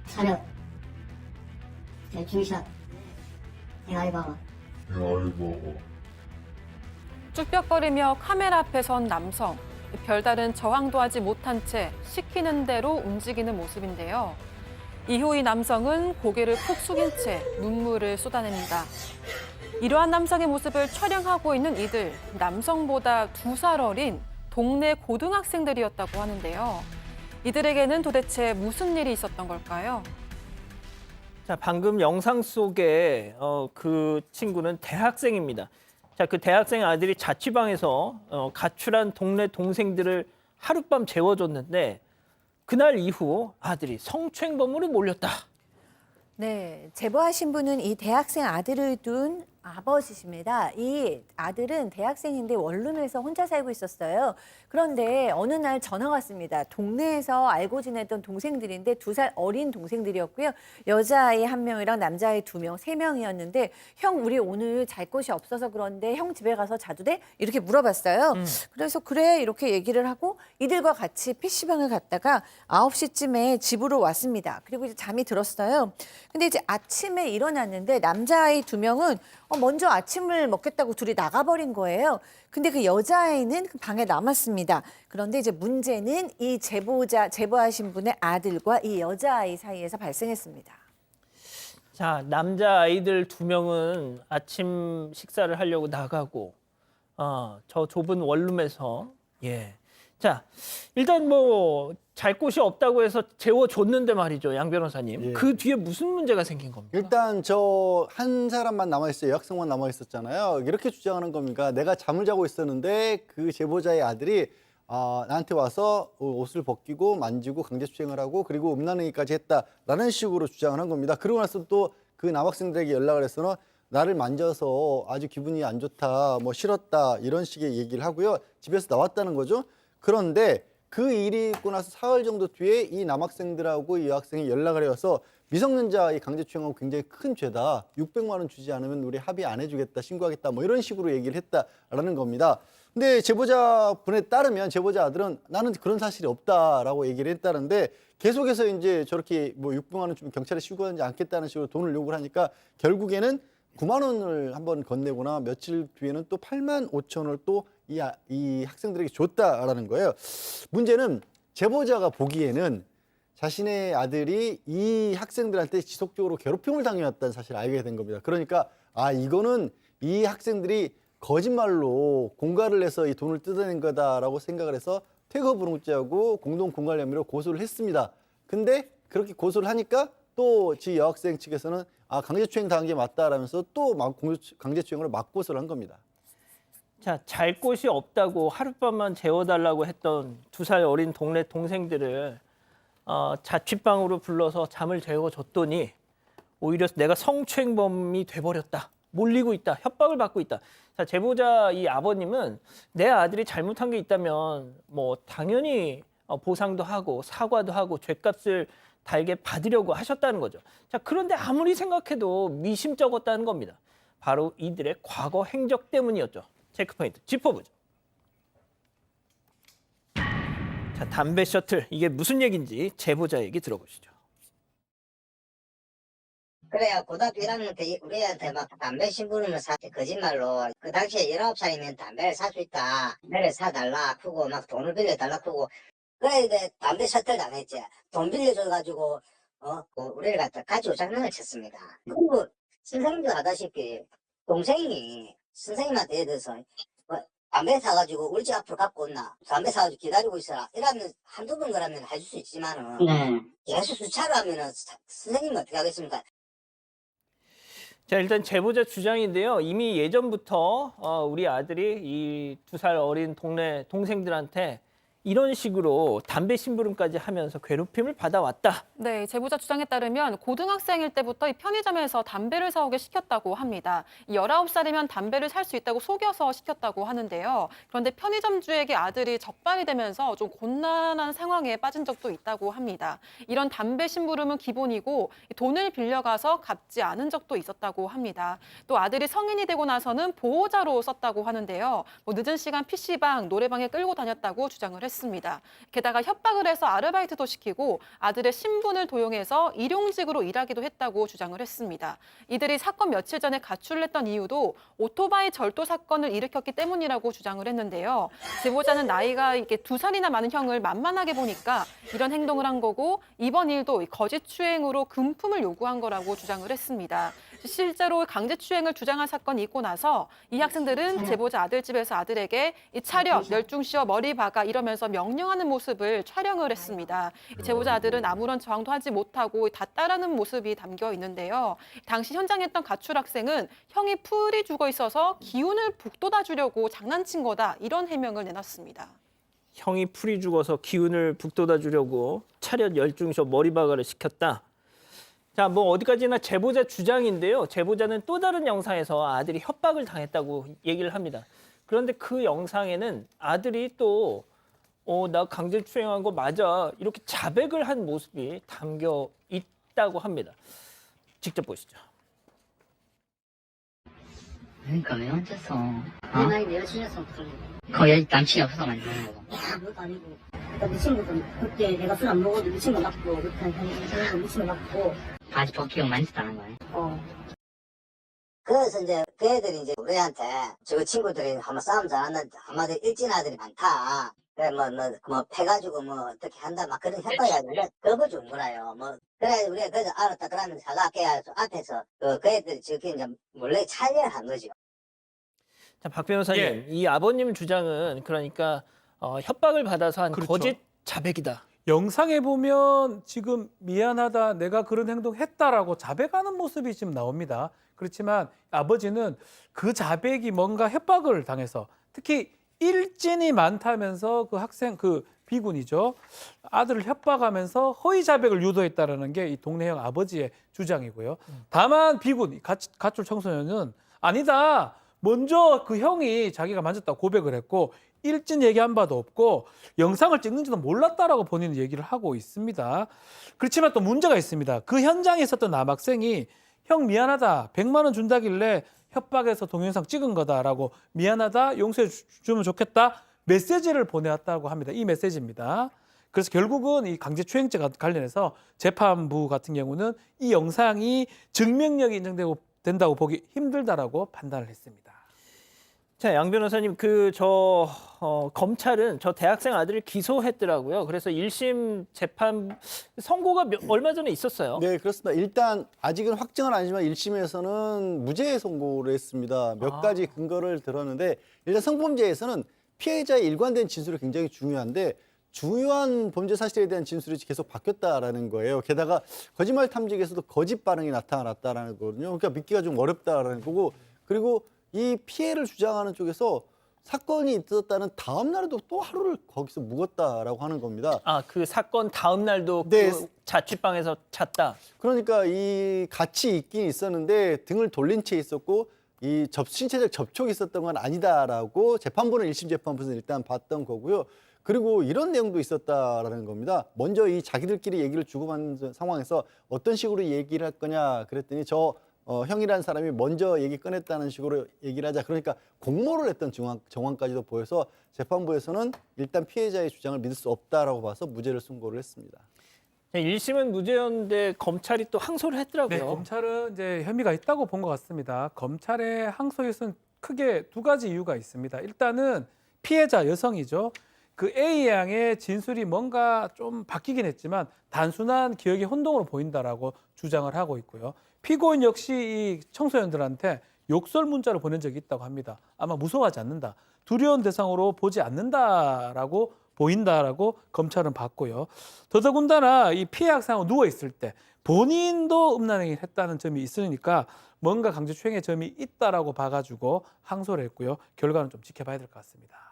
차렷. 대충샷. 에아이바바. 쭈뼛거리며 카메라 앞에 선 남성. 별다른 저항도 하지 못한 채 시키는 대로 움직이는 모습인데요. 이후 이 남성은 고개를 푹 숙인 채 눈물을 쏟아냅니다. 이러한 남성의 모습을 촬영하고 있는 이들, 남성보다 2살 어린 동네 고등학생들이었다고 하는데요. 이들에게는 도대체 무슨 일이 있었던 걸까요? 자, 방금 영상 속에 그 친구는 대학생입니다. 자, 그 대학생 아들이 자취방에서 가출한 동네 동생들을 하룻밤 재워줬는데 그날 이후 아들이 성추행범으로 몰렸다. 네, 제보하신 분은 이 대학생 아들을 둔 아버지십니다. 이 아들은 대학생인데 원룸에서 혼자 살고 있었어요. 그런데 어느 날 전화가 왔습니다. 동네에서 알고 지내던 동생들인데 2살 어린 동생들이었고요. 여자아이 1명이랑 남자아이 2명, 3명이었는데 형 우리 오늘 잘 곳이 없어서 그런데 형 집에 가서 자도 돼? 이렇게 물어봤어요. 그래서 그래 이렇게 얘기를 하고 이들과 같이 PC방을 갔다가 9시쯤에 집으로 왔습니다. 그리고 이제 잠이 들었어요. 근데 이제 아침에 일어났는데 남자아이 2명은 먼저 아침을 먹겠다고 둘이 나가버린 거예요. 근데 그 여자아이는 그 방에 남았습니다. 그런데 이제 문제는 이 제보하신 분의 아들과 이 여자아이 사이에서 발생했습니다. 자, 남자 아이들 2명은 아침 식사를 하려고 나가고 저 좁은 원룸에서 자, 일단 뭐 잘 곳이 없다고 해서 재워줬는데 말이죠, 양 변호사님. 예. 그 뒤에 무슨 문제가 생긴 겁니까? 일단 저 한 사람만 남아있어요. 여학생만 남아있었잖아요. 이렇게 주장하는 겁니까? 내가 잠을 자고 있었는데 그 제보자의 아들이 나한테 와서 옷을 벗기고 만지고 강제추행을 하고 그리고 음란행위까지 했다라는 식으로 주장을 한 겁니다. 그러고 나서 또 그 남학생들에게 연락을 해서는 나를 만져서 아주 기분이 안 좋다, 뭐 싫었다 이런 식의 얘기를 하고요. 집에서 나왔다는 거죠. 그런데 그 일이 있고 나서 사흘 정도 뒤에 이 남학생들하고 이 여학생이 연락을 해와서 미성년자 이 강제추행하고 굉장히 큰 죄다. 600만 원 주지 않으면 우리 합의 안 해주겠다, 신고하겠다 뭐 이런 식으로 얘기를 했다라는 겁니다. 근데 제보자분에 따르면 제보자 아들은 나는 그런 사실이 없다라고 얘기를 했다는데 계속해서 이제 저렇게 뭐 600만 원 주면 경찰에 신고하지 않겠다는 식으로 돈을 요구를 하니까 결국에는 9만 원을 한번 건네거나 며칠 뒤에는 또 8만 5천 원을 또 이 학생들에게 줬다라는 거예요. 문제는 제보자가 보기에는 자신의 아들이 이 학생들한테 지속적으로 괴롭힘을 당해왔다는 사실을 알게 된 겁니다. 그러니까 이거는 이 학생들이 거짓말로 공갈을 해서 이 돈을 뜯어낸 거다라고 생각을 해서 퇴거불응죄하고 공동공갈 혐의로 고소를 했습니다. 근데 그렇게 고소를 하니까 또 지 여학생 측에서는 강제추행 당한 게 맞다라면서 또 강제추행으로 맞고소를 한 겁니다. 자, 잘 곳이 없다고 하룻밤만 재워달라고 했던 2살 어린 동네 동생들을 자취방으로 불러서 잠을 재워줬더니 오히려 내가 성추행범이 돼버렸다. 몰리고 있다. 협박을 받고 있다. 자, 제보자 이 아버님은 내 아들이 잘못한 게 있다면 뭐 당연히 보상도 하고 사과도 하고 죄값을 달게 받으려고 하셨다는 거죠. 자, 그런데 아무리 생각해도 미심쩍었다는 겁니다. 바로 이들의 과거 행적 때문이었죠. 체크포인트 짚어보죠. 자, 담배 셔틀 이게 무슨 얘기인지 제보자 얘기 들어보시죠. 그래야 고등학교 1학년 때 우리한테 막 담배 심부름을 사때 거짓말로 그 당시에 19살이면 담배를 살 수 있다. 담배를 사달라 크고 막 돈을 빌려달라 크고 그래 이제 담배 셔틀 당했지. 돈 빌려줘가지고 우리를 갖다 가지고 장난을 쳤습니다. 그리고 선생님도 하다시피 동생이 선생님한테 예를 들어서 담배 사가지고 우리 집 앞으로 갖고 온나 담배 사가지고 기다리고 있어라 이러면 한두 번 그러면 해줄 수 있지만은 계속 수차로 하면은 선생님은 어떻게 하겠습니까? 자, 일단 제보자 주장인데요. 이미 예전부터 우리 아들이 이 2살 어린 동네 동생들한테 이런 식으로 담배 심부름까지 하면서 괴롭힘을 받아왔다. 네, 제보자 주장에 따르면 고등학생일 때부터 이 편의점에서 담배를 사오게 시켰다고 합니다. 19살이면 담배를 살 수 있다고 속여서 시켰다고 하는데요. 그런데 편의점주에게 아들이 적발이 되면서 좀 곤란한 상황에 빠진 적도 있다고 합니다. 이런 담배 심부름은 기본이고 돈을 빌려가서 갚지 않은 적도 있었다고 합니다. 또 아들이 성인이 되고 나서는 보호자로 썼다고 하는데요. 늦은 시간 PC방, 노래방에 끌고 다녔다고 주장을 했습니다. 했습니다. 게다가 협박을 해서 아르바이트도 시키고 아들의 신분을 도용해서 일용직으로 일하기도 했다고 주장을 했습니다. 이들이 사건 며칠 전에 가출을 했던 이유도 오토바이 절도 사건을 일으켰기 때문이라고 주장을 했는데요. 제보자는 나이가 이게 2살이나 많은 형을 만만하게 보니까 이런 행동을 한 거고 이번 일도 거짓 추행으로 금품을 요구한 거라고 주장을 했습니다. 실제로 강제추행을 주장한 사건이 있고 나서 이 학생들은 제보자 아들 집에서 아들에게 이 차렷, 멸중시어, 머리 박아 이러면서 명령하는 모습을 촬영을 했습니다. 제보자 아들은 아무런 저항도 하지 못하고 다 따르는 모습이 담겨 있는데요. 당시 현장에 있던 가출 학생은 형이 풀이 죽어 있어서 기운을 북돋아 주려고 장난친 거다 이런 해명을 내놨습니다. 형이 풀이 죽어서 기운을 북돋아 주려고 차렷 열중시어 머리박아를 시켰다. 자, 뭐 어디까지나 제보자 주장인데요. 제보자는 또 다른 영상에서 아들이 협박을 당했다고 얘기를 합니다. 그런데 그 영상에는 아들이 또 나 강제추행한 거 맞아 이렇게 자백을 한 모습이 담겨 있다고 합니다. 직접 보시죠. 그러니까 왜 얹혔어? 내 나이 여친이어서 그런 거. 거기 남친이 없어서 만드는 거고. 아무것도 아니고. 그러니까 미친 것도 그때 내가 술 안 먹어도 미친 거 맞고 그때 미친 거 맞고. 바지 벗기고 만졌다는 거예요. 그래서 이제 그 애들이 이제 우리한테 저 친구들이 한번 싸움 잘하는 한마디 일진 아들이 많다. 그래 뭐 패가지고 뭐 어떻게 한다 막 그런 협박이 아니라 겁을 준 거라요. 뭐 그래 우리가 그래서 알았다 그러면 사과할게 앞에서 그 애들이 저렇게 이제 몰래 차이를 한 거죠. 자, 박 변호사님, 예. 이 아버님 주장은 그러니까 협박을 받아서 한 그렇죠. 거짓 자백이다. 영상에 보면 지금 미안하다, 내가 그런 행동했다라고 자백하는 모습이 지금 나옵니다. 그렇지만 아버지는 그 자백이 뭔가 협박을 당해서 특히 일진이 많다면서 그 학생, 그 비군이죠. 아들을 협박하면서 허위 자백을 유도했다라는 게 이 동네형 아버지의 주장이고요. 다만 비군, 가출 청소년은 아니다. 먼저 그 형이 자기가 만졌다고 고백을 했고 일진 얘기한 바도 없고 영상을 찍는지도 몰랐다라고 본인은 얘기를 하고 있습니다. 그렇지만 또 문제가 있습니다. 그 현장에 있었던 남학생이 형 미안하다, 100만 원 준다길래 협박해서 동영상 찍은 거다라고 미안하다, 용서해 주면 좋겠다 메시지를 보내왔다고 합니다. 이 메시지입니다. 그래서 결국은 이 강제추행죄 관련해서 재판부 같은 경우는 이 영상이 증명력이 인정되고 된다고 보기 힘들다라고 판단을 했습니다. 자, 양 변호사님, 검찰은 저 대학생 아들을 기소했더라고요. 그래서 1심 재판 선고가 얼마 전에 있었어요. 네, 그렇습니다. 일단 아직은 확정은 아니지만 1심에서는 무죄 선고를 했습니다. 몇 가지 근거를 들었는데 일단 성범죄에서는 피해자의 일관된 진술이 굉장히 중요한데 중요한 범죄 사실에 대한 진술이 계속 바뀌었다라는 거예요. 게다가 거짓말 탐지기에서도 거짓 반응이 나타났다라는 거거든요. 그러니까 믿기가 좀 어렵다라는 거고 그리고 이 피해를 주장하는 쪽에서 사건이 있었다는 다음 날에도 또 하루를 거기서 묵었다라고 하는 겁니다. 아, 그 사건 다음 날도 네. 그 자취방에서 잤다. 그러니까 이 같이 있긴 있었는데 등을 돌린 채 있었고 이 신체적 접촉이 있었던 건 아니다라고 재판부는 1심 재판부에서 일단 봤던 거고요. 그리고 이런 내용도 있었다라는 겁니다. 먼저 이 자기들끼리 얘기를 주고받는 상황에서 어떤 식으로 얘기를 할 거냐 그랬더니 형이라는 사람이 먼저 얘기 꺼냈다는 식으로 얘기를 하자. 그러니까 공모를 했던 정황까지도 보여서 재판부에서는 일단 피해자의 주장을 믿을 수 없다라고 봐서 무죄를 선고를 했습니다. 1심은 무죄였는데 검찰이 또 항소를 했더라고요. 네, 검찰은 이제 혐의가 있다고 본 것 같습니다. 검찰의 항소에서는 크게 두 가지 이유가 있습니다. 일단은 피해자 여성이죠. 그 A 양의 진술이 뭔가 좀 바뀌긴 했지만 단순한 기억의 혼동으로 보인다라고 주장을 하고 있고요. 피고인 역시 이 청소년들한테 욕설 문자를 보낸 적이 있다고 합니다. 아마 무서워하지 않는다. 두려운 대상으로 보지 않는다라고 보인다라고 검찰은 봤고요. 더더군다나 이 피해 학생하고 누워 있을 때 본인도 음란행위를 했다는 점이 있으니까 뭔가 강제추행의 점이 있다라고 봐가지고 항소를 했고요. 결과는 좀 지켜봐야 될 것 같습니다.